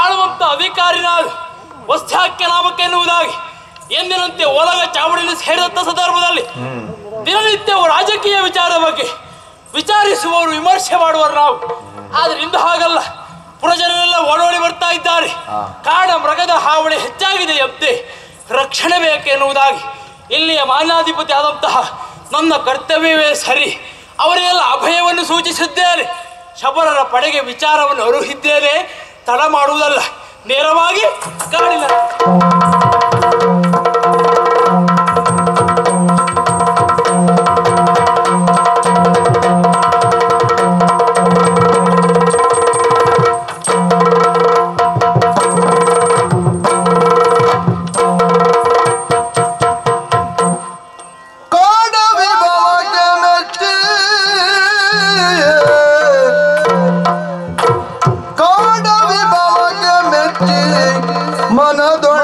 ಆಳುವಂತ ಅಧಿಕಾರಿನಾದ ವಸ್ತ್ಯಾಖ್ಯ ನಾಮಕ್ಕೆ ಎನ್ನುವುದಾಗಿ ಎಂದಿನಂತೆ ಒಲಗ ಚಾವಡಿಯಲ್ಲಿ ಸೇರಿದಂತ ಸಂದರ್ಭದಲ್ಲಿ ದಿನನಿತ್ಯವೂ ರಾಜಕೀಯ ವಿಚಾರ ಬಗ್ಗೆ ವಿಚಾರಿಸುವವರು ವಿಮರ್ಶೆ ಮಾಡುವರು ನಾವು. ಆದ್ರೆ ಇಂದು ಹಾಗಲ್ಲ, ಪುರಜನರೆಲ್ಲ ಓಡೋಡಿ ಬರ್ತಾ ಇದ್ದಾರೆ. ಕಾಡ ಮೃಗದ ಹಾವಳಿ ಹೆಚ್ಚಾಗಿದೆ ಎಂತೆ ರಕ್ಷಣೆ ಬೇಕೆನ್ನುವುದಾಗಿ ಇಲ್ಲಿಯ ಮಾನ್ಯಾಧಿಪತಿ ಆದಂತಹ ನನ್ನ ಕರ್ತವ್ಯವೇ ಸರಿ. ಅವರಿಗೆಲ್ಲ ಅಭಯವನ್ನು ಸೂಚಿಸಿದ್ದೇನೆ. ಶಬರರ ಪಡೆಗೆ ವಿಚಾರವನ್ನು ಅರುಹಿದ್ದೇನೆ. ತಡ ಮಾಡುವುದಲ್ಲ, ನೇರವಾಗಿ ಕಾಡಿನ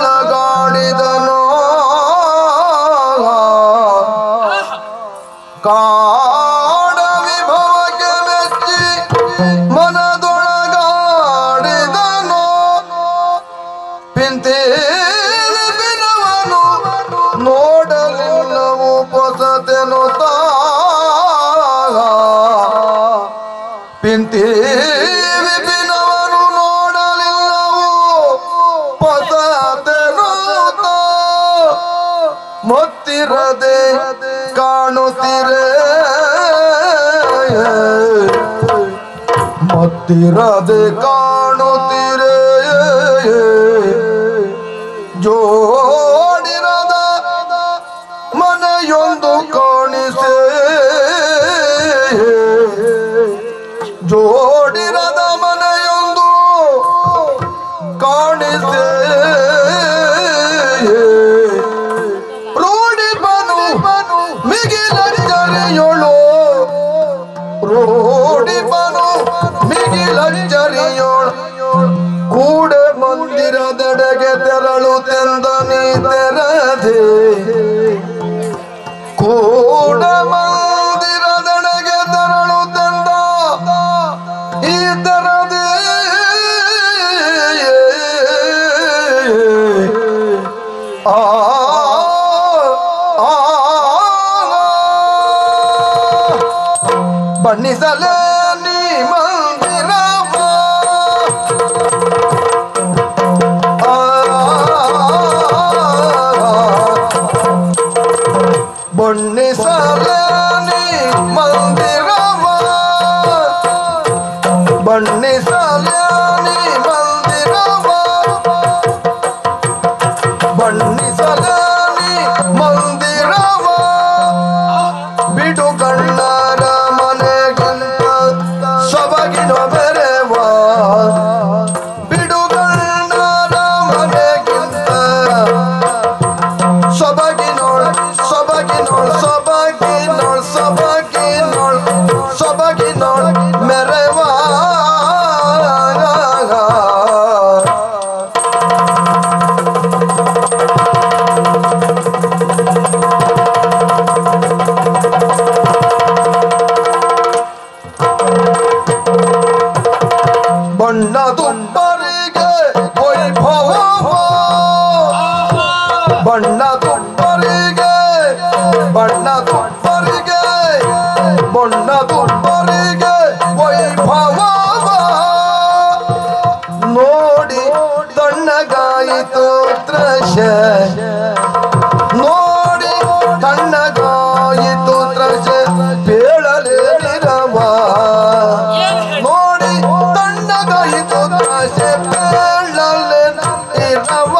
ಮನದೊಳಗಾಡಿದನೋ ಕಾಡ ವಿಭವಕ್ಕೆ ಮೆಚ್ಚಿ ಮನದೊಳಗಾಡಿದನೋ ಪಿಂತೇನವನು ನೋಡಲಿಲ್ಲವು ಪೊಸತೆನು ಪಿಂತೇ ಮೊತ್ತಿರದೆ ಕಾಣುತ್ತಿರೆ ಮೊತ್ತಿರದೆ ಕಾಣುತ್ತಿರೆ ಜೋಡಿರದ ಮನೆಯೊಂದು ಕಾಣಿಸೆ ಜೋಡಿರದ ಮನೆಯೊಂದು ಕಾಣಿಸೆ ಕೂಡ ಮಂದಿರದೆಡೆಗೆ ತೆರಳುತ್ತೆಂದನಿ ತೆರದೆ ಕೂಡ ಮಂದಿರದೆಡೆಗೆ ತೆರಳುತ್ತೆಂದ ಈ ತೆರದೆ ಬಣ್ಣಿಸಲೇ ನೀ ಬಣ್ಣಿಸಲೇನಿ ಮಂದಿರವ ಬಣ್ಣಿಸಲೇನಿ ಮಂದಿರವ ತುಂಬರಿಗೆ ವೈಭವ ಬಣ್ಣ ತುಂಬರಿಗೆ ಬಣ್ಣ ತುಂಬರಿಗೆ ಬಣ್ಣ ತುಂಬರಿಗೆ ವೈಭವ ನೋಡಿ ತಣ್ಣಗಾಯಿತು ದೃಶ್ಯ ನೋಡಿ ತಣ್ಣಗಾಯಿತು ದೃಶ್ಯ ಬೇಳಲೆ ನಿರವ ನೋಡಿ ತಣ್ಣಗಾಯಿತು ದೃಶ್ಯ ಬೇಳಲೆ ನಿರವ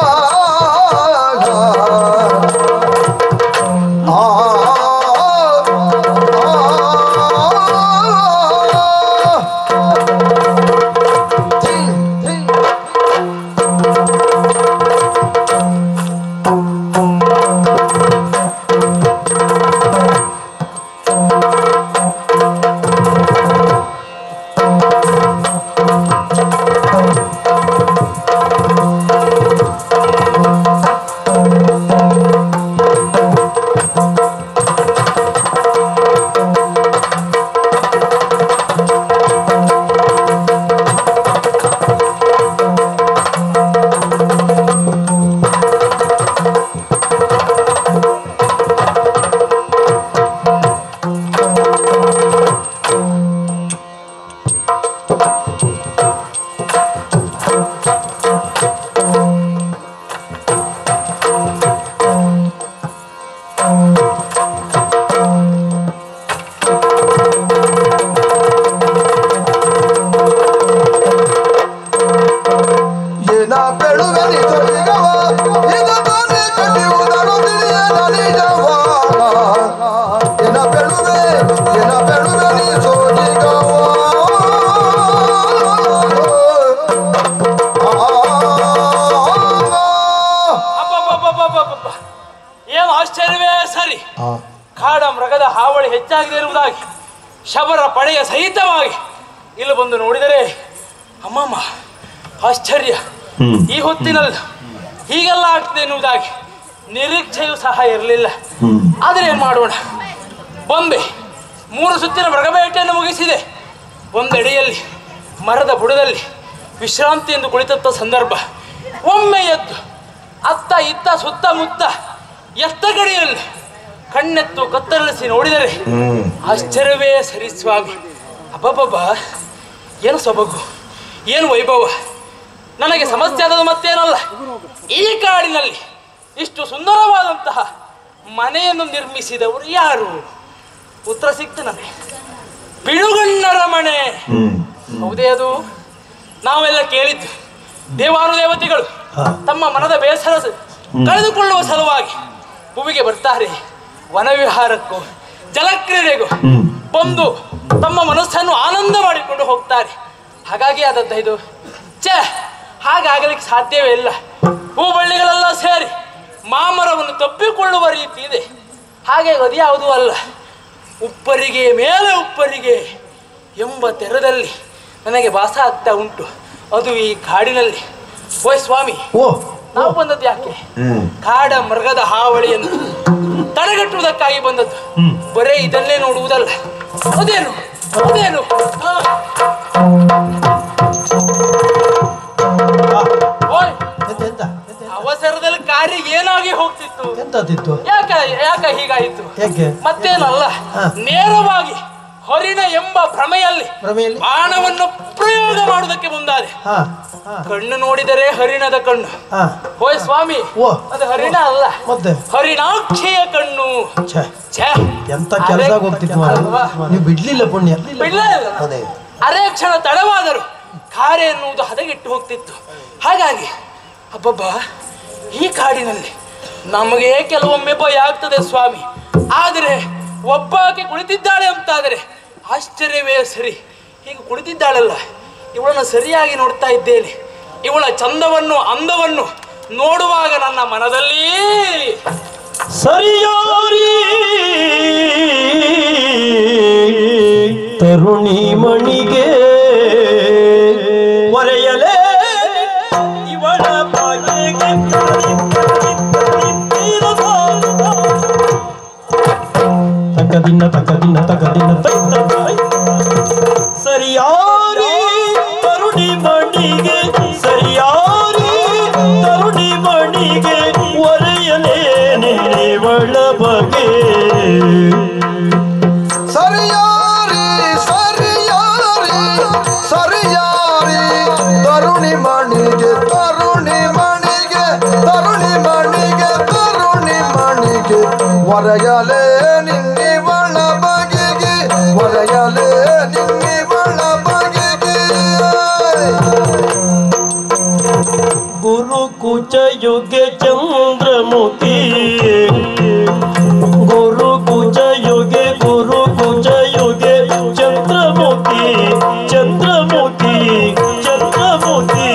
ಏನು ಆಶ್ಚರ್ಯವೇ ಸರಿ. ಕಾಡ ಮೃಗದ ಹಾವಳಿ ಹೆಚ್ಚಾಗಿದೆ ಇರುವುದಾಗಿ ಶಬರ ಪಡೆಯ ಸಹಿತವಾಗಿ ಇಲ್ಲಿ ಬಂದು ನೋಡಿದರೆ ಅಮ್ಮಮ್ಮ ಆಶ್ಚರ್ಯ. ಈ ಹೊತ್ತಿನಲ್ಲಿ ಹೀಗೆಲ್ಲ ಆಗ್ತದೆ ಎನ್ನುವುದಾಗಿ ನಿರೀಕ್ಷೆಯೂ ಸಹ ಇರಲಿಲ್ಲ. ಆದರೆ ಏನು ಮಾಡೋಣ, ಬೊಂಬೆ 3 ಸುತ್ತಿನ ಮೃಗಬೇಟೆಯನ್ನು ಮುಗಿಸಿದೆ. ಒಂದೆಡೆಯಲ್ಲಿ ಮರದ ಬುಡದಲ್ಲಿ ವಿಶ್ರಾಂತಿ ಎಂದು ಕುಳಿತಂಥ ಸಂದರ್ಭ ಒಮ್ಮೆ ಎದ್ದು ಅತ್ತ ಇತ್ತ ಸುತ್ತಮುತ್ತ ಎತ್ತ ಗಡಿಯಲ್ಲಿ ಕಣ್ಣೆತ್ತು ಕತ್ತರಿಸಿ ನೋಡಿದರೆ ಆಶ್ಚರ್ಯವೇ ಸರಿ ಸ್ವಾಮಿ. ಅಬ್ಬಬ್ಬಬ್ಬ, ಏನು ಸೊಬಗು, ಏನು ವೈಭವ. ನನಗೆ ಸಮಸ್ಯೆ ಆದದ್ದು ಮತ್ತೇನಲ್ಲ, ಈ ಕಾಡಿನಲ್ಲಿ ಇಷ್ಟು ಸುಂದರವಾದಂತಹ ಮನೆಯನ್ನು ನಿರ್ಮಿಸಿದವರು ಯಾರು? ಉತ್ತರ ಸಿಕ್ತು ನನಗೆ. ಬಿಳುಗಣ್ಣರ ಮನೆ. ಹೌದೇ ಅದು? ನಾವೆಲ್ಲ ಕೇಳಿದ್ದು ದೇವಾನುದೇವತೆಗಳು ತಮ್ಮ ಮನದ ಬೇಸರ ಕಳೆದುಕೊಳ್ಳುವ ಸಲುವಾಗಿ ಭೂಮಿಗೆ ಬರ್ತಾರೆ. ವನವಿಹಾರಕ್ಕೂ ಜಲಕ್ರೀಡೆಗೂ ಬಂದು ತಮ್ಮ ಮನಸ್ಸನ್ನು ಆನಂದ ಮಾಡಿಕೊಂಡು ಹೋಗ್ತಾರೆ. ಹಾಗಾಗಿ ಆದದ್ದ ಇದು. ಹಾಗಾಗಲಿಕ್ಕೆ ಸಾಧ್ಯವೇ ಇಲ್ಲ. ಹೂಬಳ್ಳಿಗಳೆಲ್ಲ ಸೇರಿ ಮಾಮರವನ್ನು ತಪ್ಪಿಕೊಳ್ಳುವ ರೀತಿ ಇದೆ. ಹಾಗೆ ಅದ್ಯಾವುದೂ ಅಲ್ಲ. ಉಪ್ಪರಿಗೆ ಮೇಲೆ ಉಪ್ಪರಿಗೆ ಎಂಬ ತೆರದಲ್ಲಿ ನನಗೆ ಭಾಸ ಆಗ್ತಾ ಉಂಟು. ಅದು ಈ ಕಾಡಿನಲ್ಲಿ. ಓಯ್ ಸ್ವಾಮಿ, ನಾವು ಬಂದದ್ದು ಯಾಕೆ? ಕಾಡ ಮೃಗದ ಹಾವಳಿಯನ್ನು ತಡೆಗಟ್ಟುವುದಕ್ಕಾಗಿ ಬಂದದ್ದು. ಬರೇ ಇದನ್ನೇ ನೋಡುವುದಲ್ಲ. ಅದೇನು ಅದೇನು ಅವಸರದಲ್ಲಿ ಕಾರ್ಯ ಏನಾಗಿ ಹೋಗ್ತಿತ್ತು? ಯಾಕ ಹೀಗಾಯಿತು? ಮತ್ತೇನಲ್ಲ, ನೇರವಾಗಿ ಹೊರಿಣ ಎಂಬ ಭ್ರಮೆಯಲ್ಲಿ ಬಾಣವನ್ನು ಪ್ರಯೋಗ ಮಾಡುವುದಕ್ಕೆ ಮುಂದಾದೆ. ಕಣ್ಣು ನೋಡಿದರೆ ಹರಿಣದ ಕಣ್ಣು. ಹೋಯ್ ಸ್ವಾಮಿ, ಅದು ಹರಿಣ ಅಲ್ಲ, ಹರಿಣಾಕ್ಷಿಯ ಕಣ್ಣು. ಎಂತ ಕೆಲಸ ಬಿಡ್ಲಿಲ್ಲ ಪುಣ್ಯ. ಅರೆ ಕ್ಷಣ ತಡವಾದರು ಕಾರ್ಯ ಎನ್ನುವುದು ಹದಗೆಟ್ಟು ಹೋಗ್ತಿತ್ತು. ಹಾಗಾಗಿ ಅಬ್ಬಬ್ಬ, ಈ ಕಾಡಿನಲ್ಲಿ ನಮಗೆ ಕೆಲವೊಮ್ಮೆ ಭಯ ಆಗ್ತದೆ ಸ್ವಾಮಿ. ಆದರೆ ಒಬ್ಬಾಕೆ ಕುಳಿತಿದ್ದಾಳೆ ಅಂತಾದರೆ ಆಶ್ಚರ್ಯವೇ ಸರಿ. ಹೀಗೆ ಕುಳಿತಿದ್ದಾಳಲ್ಲ, ಇವಳನ್ನು ಸರಿಯಾಗಿ ನೋಡ್ತಾ ಇದ್ದೇನೆ. ಇವಳ ಚಂದವನ್ನು ಅಂದವನ್ನು ನೋಡುವಾಗ ನನ್ನ ಮನದಲ್ಲಿ ಸರಿಯಾರಿ ತರುಣಿ ಮಣಿಗೆ ಒರೆಯಲೇ ಇವಳ ಬಾಗಿಗೆ ತಕದಿನ ಸರಿಯಾರಿ ತರುಣಿ ಮಣಿಗೆ ಸರಿಯಾರಿ ತರುಣಿ ಮಣಿಗೆ ಒರೆಯಲೇ ನಿವಳ ಬಗೆ ಸರಿಯಾರಿ ಸರಿಯಾರಿ ಸರಿಯಾರಿ ತರುಣಿ ಮಣಿಗೆ ತರುಣಿ ಮಣಿಗೆ ತರುಣಿ ಮಣಿಗೆ ತರುಣಿ ಮಣಿಗೆ ಒರೆಯಲೇ ನಿನ್ನಿವಳ ಬಗೆಗೆ ಒರೆಯಲೇ ನಿನ್ನಿವಳ ಬಗೆಗೆ ಗುರು ಕುಚ ಯುಗೆ ಚಂದ್ರಮುಖಿ ಗುರು ಕುಚ ಯುಗೆ ಚಂದ್ರಮುಖಿ ಚಂದ್ರಮುಖಿ ಚಂದ್ರಮುಖಿ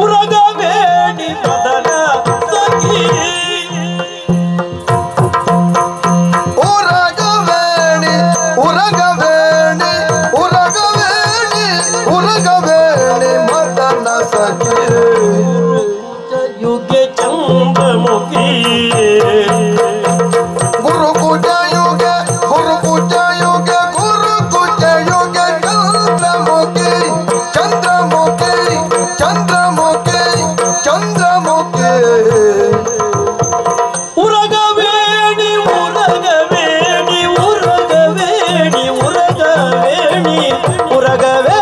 ಉರಗಬೇಡಿ ಮದನ ಸಖಿ ಉರಗವೇಣಿ ಉರಗವೇಣಿ ಉರಗವೇಣಿ ಉರಗವೇಣಿ ಮದನ ಸಖಿ ಯುಗೆ ಚಂದ್ರಮುಖಿ ಗುರು ಕುಚ ಯುಗೆ ಗುರು ಕುಚ ಯುಗೆ ಗುರು ಕುಚ ಯುಗೆ ಚಂದ್ರಮುಖಿ ಚಂದ್ರಮುಖಿ ಚಂದ್ರಮುಖಿ ಚಂದ್ರಮುಖಿ ಉರಗವೇಣಿ ಉರಗವೇಣಿ ಉರಗವೇಣಿ ಉರಗವೇಣಿ ಉರಗವೇಣಿ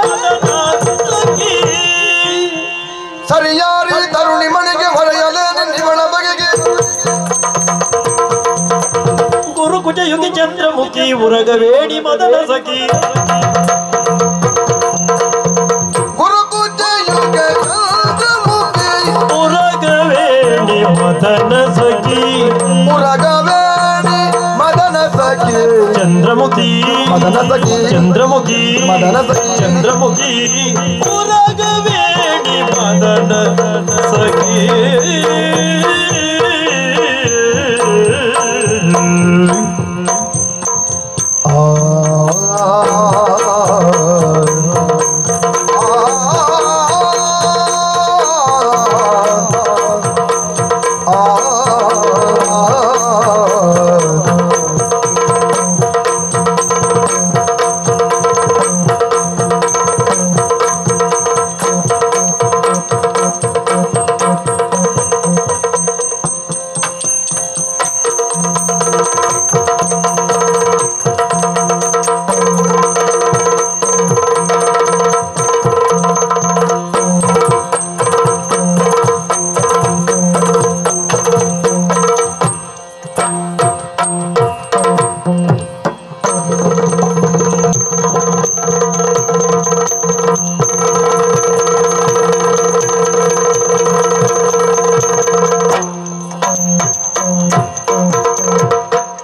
ಮದನ ಸಖಿ ಸರಿಯಾರಿ ತರುಣಿ ಮಣಿಗೆ ಹೊರೆಯಲೇ ನಿನ್ನಿವಳ ಬಗೆಗೆ ಗುರು ಕುಜ ಯುಗಿ ಚಂದ್ರಮುಖಿ ಉರಗವೇಣಿ ಮದನ ಸಖಿ ಗುರು ಕುಚ ಯುಗೆ ಚಂದ್ರಮುಖಿ ಉರಗವೇಣಿ ಮದನ ಸಖಿ ಉರಗವೇಣಿ ಮದನ ಸಖಿ ಚಂದ್ರಮುಖಿ ಮದನ ಸಖಿ ಚಂದ್ರಮುಖಿ ಮದನ ಸಖಿ ಚಂದ್ರಮುಖಿ ಉರಗವೇಣಿ ಮದನ ಸಖಿ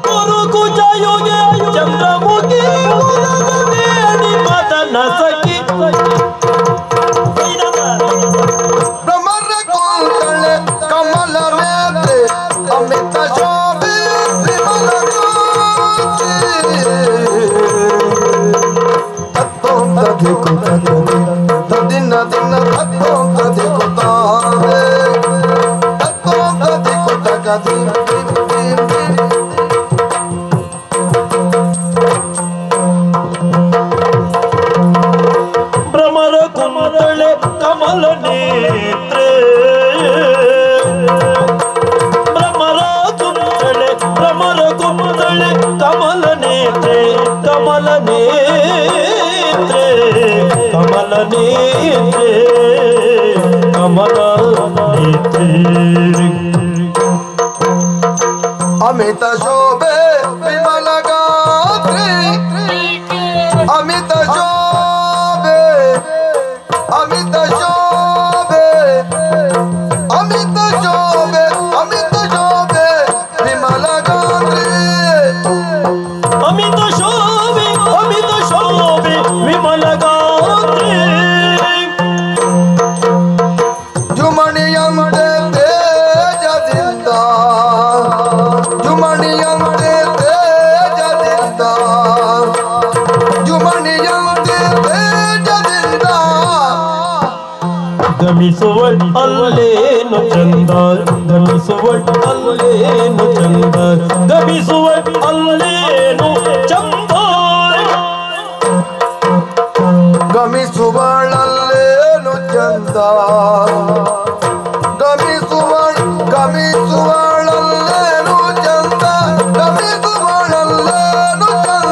ಗುರು ಕುಜ ಯುಗೆ ಚಂದ್ರಮುಖಿ ಉರಗವೇಣಿ ಮದನ ಸಖಿ ಭ್ರಮರ ಕುಂತಳೆ ಕಮಲ ನೇತ್ರೆ ಅಮಿತ ಶೋಭೆ ವಿಮಲ ಗಾತ್ರಿ. ತತ್ತೋಂ ತದಿಕು ತದರಿ ತದಿನ ದಿನ ತತ್ತೋಂ ತದಿಕು ತಾರೆ ತತ್ತೋಂ ತದಿಕು ತಗದಿ ಭ್ರಮರ ಕುಮತಳೆ ಕಮಲ ನೇತ್ರೆ ಭ್ರಮರ ಕುಮತಳೆ ಕಮಲ ನೇತ್ರೆ ಕಮಲ ನೇತ್ರೆ ಕಮಲ ನೇತ್ರೆ ಕಮಲ ನೇತ್ರೆ ಅಮಿತ ಶೋಭೆ ವಿಮಲ ಗಾತ್ರಿ ಅಮಿತ ಶೋಭೆ ಅಮಿತ ಶೋಭೆ ಅಮಿತ ಶೋಭೆ ಅಮಿತ ಶೋಭೆ ವಿಮಲ ಗಾತ್ರಿ ಅಮಿತ ಶೋಭೆ ವಿಮಲ ಗಾತ್ರಿ ಜುಮಣಿಯಂತೆ ತೇಜದಿಂದ ಜುಮಣಿಯಂತೆ ತೇಜದಿಂದ ಜುಮಣಿಯಂತೆ ತೇಜದಿಂದ ಗಮಿಸುವ ಅಲ್ಲೇನು ಚಂದ ಗಮಿಸುವ ಅಲ್ಲೇನು ಚಂದ ಗಮಿಸುವ ಅಲ್ಲೇನು ಚಂದ ಗಮಿಸುವ ಗಮಿಸುವಳಲ್ಲೇನು ಚಂದ ಗಮಿಸುವಳಲ್ಲೇನು ಚಂದ ಗಮಿಸುವಳಲ್ಲೇನು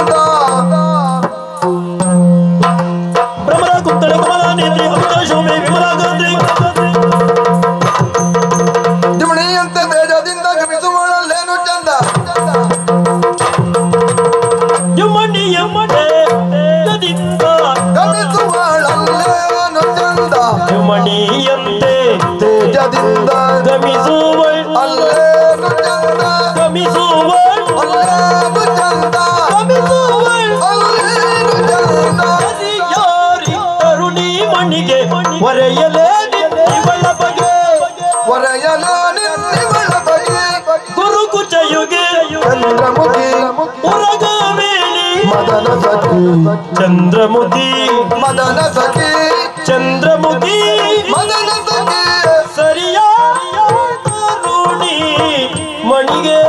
ಚಂದ ಭ್ರಮರ ಕುಂತಳ ಕಮಲ ನೇತ್ರಿ ಅಮಿತ ಶೋಭೆ ವಿಮಲ ಗಾತ್ರಿ ಜಿಮಣಿಯಂತೆ ಬೇಜದಿಂದ ಗಮಿಸುವಳಲ್ಲೇನು ಚಂದ ಜುಮಣಿಯಂತೆ ಬೇಜದಿಂದ ಗಮಿಸುವಳಲ್ಲೇನು ಚಂದ ಜುಮಣಿಯಂತೆ ತೇಜದಿಂದ ಗಮಿಸುವಳ್ ಅಲ್ಲೇನು ಚಂದ ಗಮಿಸುವಳ್ ಅಲ್ಲೇನು ಚಂದ ಗಮಿಸುವಳ್ ಅಲ್ಲೇನು ಚಂದ ಯಾರಿ ತರುಣಿ ಮಣಿಗೆ ಹೊರೆಯಲೇ ನಿವಳ ಬಗೆ ಹೊರೆಯಲೇ ನಿವಳ ಬಗೆ ಗುರುಕುಚಯುಗೆ ಚಂದ್ರಮುಖಿ ಉರಗವೇಣಿ ಮದನ ಸಖಿ ಚಂದ್ರಮುಖಿ ಮದನ ಸಖಿ ಚಂದ್ರಮುಖಿ ಮದನ ಸಖಿ ಸರಿಯಾ ತರುಣಿ ಮಣಿಗೆ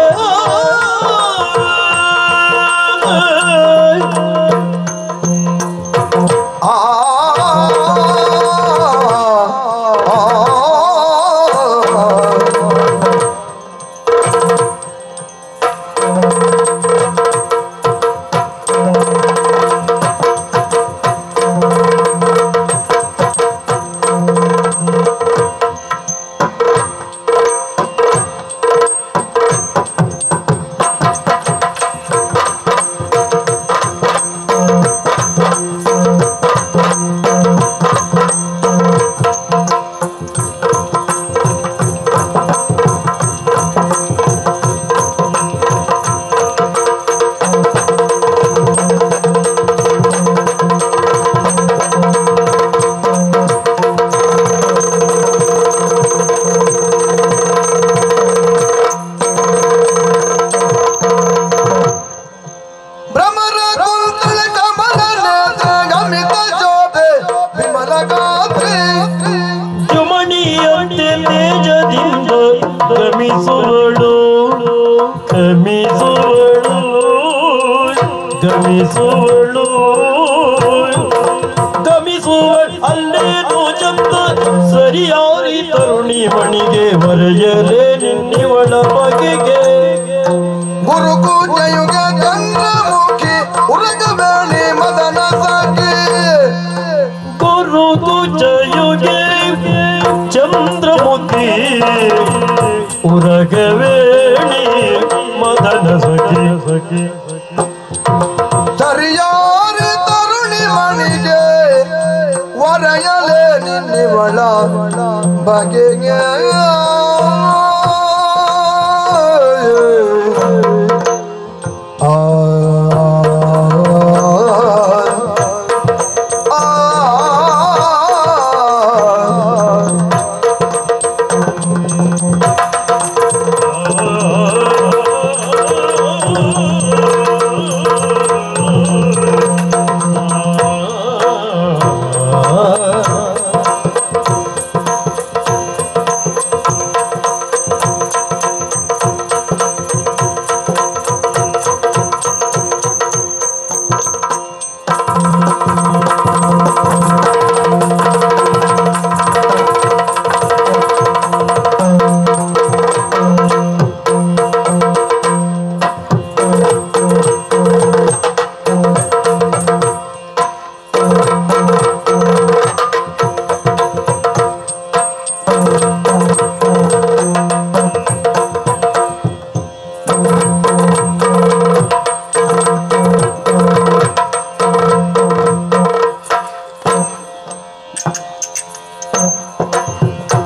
ಆ ಅಲ್ಲೇನು ಚಂದ ಸರಿಯಾರಿ ತರುಣಿ ಮಣಿಗೆ ಹೊರೆಯಲೇ ನಿನ್ನಿವಳ ಬಗೆಗೆ ಗುರುಕುಜಯುಗ ಚಂದ್ರಮುಖಿ ಉರಗವೇಣಿ ಮದನ ಸಖಿ ಗುರುಕುಜಯುಗೆ ಚಂದ್ರಮುಖಿ ಉರಗವೇಣಿ ಮದನ ಸಖಿ ಸಖಿ ಸರಿಯಾರಿ ತರುಣಿ ಮಣಿಗೆ ಹೊರೆಯಲೇ ನಿನ್ನಿವಳ ಬಗೆಗೆ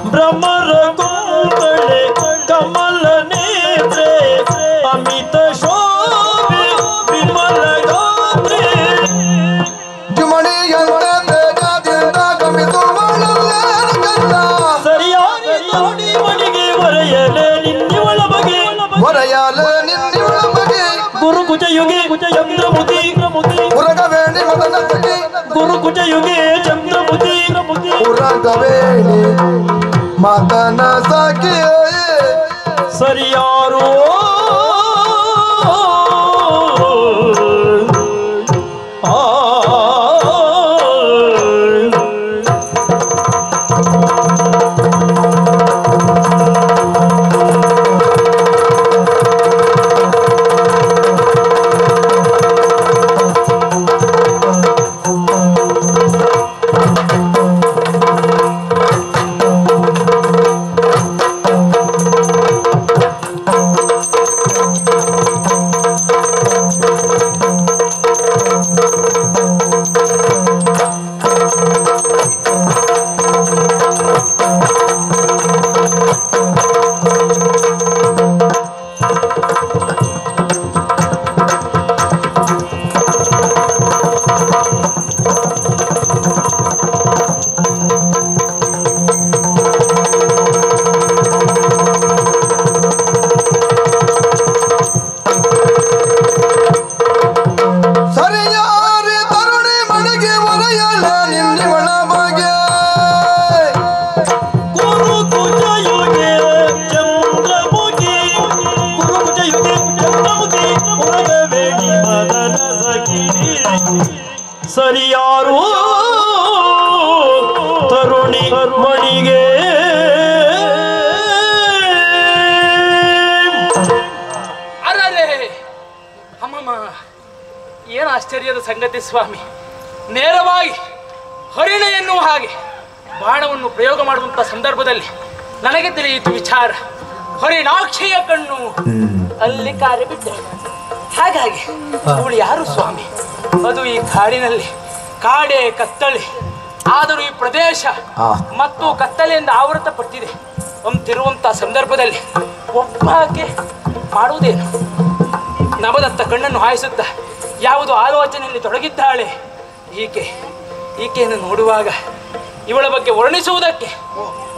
ಭ್ರಮರ ಗೊಂಬಳೆ ಕಮಲ ನೇತ್ರೆ ಅಮಿತ ಶೋಭೆ ವಿಮಲ ಗಾತ್ರೆ ಜುಮಣಿಯಂತ ತೇಜದಿಂದ ಗಮಿಸುವಳಲ್ಲೇನು ಚಂದ ಸರಿಯಾಗಿ ತರುಣಿ ಮಣಿಗೆ ಹೊರೆಯಲೇ ನಿನ್ನಿವಳ ಬಗೆ ಹೊರೆಯಲೇ ನಿನ್ನಿವಳ ಬಗೆ ಗುರುಕುಜಯುಗೆ ಚಂದ್ರಮುಖಿ ಉರಗವೇಣಿ ಮದನ ಸಖಿ ಗುರುಕುಜಯುಗೆ ಚಂದ್ರಮುಖಿ ಉರಗವೇಣಿ ಮದನ ಸಖಿ ಸರಿಯಾರು ಆ ಮಣಿಗೆ ಅರೇ ಅಮ್ಮಮ್ಮ, ಏನು ಆಶ್ಚರ್ಯದ ಸಂಗತಿ ಸ್ವಾಮಿ. ನೇರವಾಗಿ ಹರಿಣ ಎನ್ನುವ ಹಾಗೆ ಬಾಣವನ್ನು ಪ್ರಯೋಗ ಮಾಡುವಂತ ಸಂದರ್ಭದಲ್ಲಿ ನನಗೆ ತಿಳಿಯಿತು ವಿಚಾರ. ಹರಿಣಾಕ್ಷಿಯ ಕಣ್ಣು ಅಲ್ಲಿ ಕಾರ್ಯ ಬಿಟ್ಟೆ. ಹಾಗಾಗಿ ಅವಳು ಯಾರು ಸ್ವಾಮಿ? ಅದು ಈ ಕಾಡಿನಲ್ಲಿ ಕಾಡೆ ಕತ್ತಲೆ, ಆದರೂ ಈ ಪ್ರದೇಶ ಮತ್ತು ಕತ್ತಲೆಯಿಂದ ಆವೃತಪಟ್ಟಿದೆ ಅಂತಿರುವಂತ ಸಂದರ್ಭದಲ್ಲಿ ಒಬ್ಬಾಕೆ ಮಾಡುವುದೇನು? ನವದತ್ತ ಕಣ್ಣನ್ನು ಹಾಯಿಸುತ್ತಾ ಯಾವುದು ಆಲೋಚನೆಯಲ್ಲಿ ತೊಡಗಿದ್ದಾಳೆ ಈಕೆಯನ್ನು ನೋಡುವಾಗ ಇವಳ ಬಗ್ಗೆ ವರ್ಣಿಸುವುದಕ್ಕೆ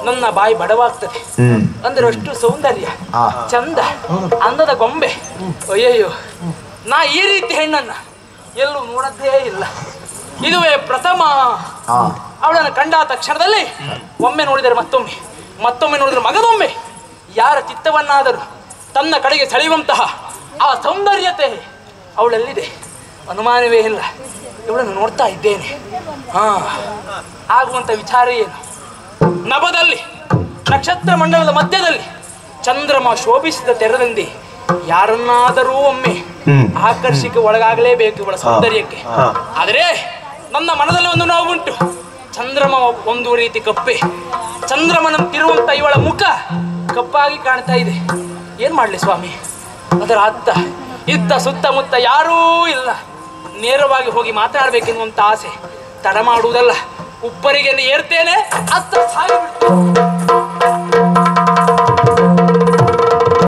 ನನ್ನ ಬಾಯಿ ಬಡವಾಗ್ತದೆ. ಅಂದ್ರೆ ಅಷ್ಟು ಸೌಂದರ್ಯ, ಚಂದ, ಅಂದದ ಗೊಂಬೆ. ಅಯ್ಯಯ್ಯೋ, ನಾ ಈ ರೀತಿ ಹೆಣ್ಣನ್ನ ಎಲ್ಲೂ ನೋಡದ್ದೇ ಇಲ್ಲ. ಇದುವೇ ಪ್ರಥಮ. ಅವಳನ್ನು ಕಂಡ ತಕ್ಷಣದಲ್ಲಿ ಒಮ್ಮೆ ನೋಡಿದರೆ ಮತ್ತೊಮ್ಮೆ, ಮತ್ತೊಮ್ಮೆ ನೋಡಿದರೆ ಮಗದೊಮ್ಮೆ, ಯಾರ ಚಿತ್ತವನ್ನಾದರೂ ತನ್ನ ಕಡೆಗೆ ಸೆಳೆಯುವಂತಹ ಆ ಸೌಂದರ್ಯತೆ ಅವಳಲ್ಲಿದೆ, ಅನುಮಾನವೇ ಇಲ್ಲ. ಇವಳನ್ನು ನೋಡ್ತಾ ಇದ್ದೇನೆ. ಆಗುವಂತ ವಿಚಾರ ಏನು? ನಭದಲ್ಲಿ ನಕ್ಷತ್ರ ಮಂಡಲದ ಮಧ್ಯದಲ್ಲಿ ಚಂದ್ರಮ ಶೋಭಿಸಿದ ತೆರದಲ್ಲಿ ಯಾರನ್ನಾದರೂ ಒಮ್ಮೆ ಆಕರ್ಷಿಕೆ ಒಳಗಾಗಲೇಬೇಕು ಇವಳ ಸೌಂದರ್ಯಕ್ಕೆ. ಆದರೆ ನನ್ನ ಮನದಲ್ಲಿ ಒಂದು ನೋವುಂಟು. ಚಂದ್ರಮ ಒಂದು ರೀತಿ ಕಪ್ಪೆ, ಚಂದ್ರಮನಂತಿರುವಂತ ಇವಳ ಮುಖ ಕಪ್ಪಾಗಿ ಕಾಣ್ತಾ ಇದೆ. ಏನ್ ಮಾಡ್ಲಿ ಸ್ವಾಮಿ? ಅದರ ಅತ್ತ ಇತ್ತ ಸುತ್ತಮುತ್ತ ಯಾರೂ ಇಲ್ಲ. ನೇರವಾಗಿ ಹೋಗಿ ಮಾತಾಡ್ಬೇಕೆನ್ನುವಂತ ಆಸೆ. ತಡ ಮಾಡುವುದಲ್ಲ, ಉಪ್ಪರಿಗೆ ಏರ್ತೇನೆ, ಅತ್ತ ಸಾಗಿಬಿಡ್ತೇನೆ.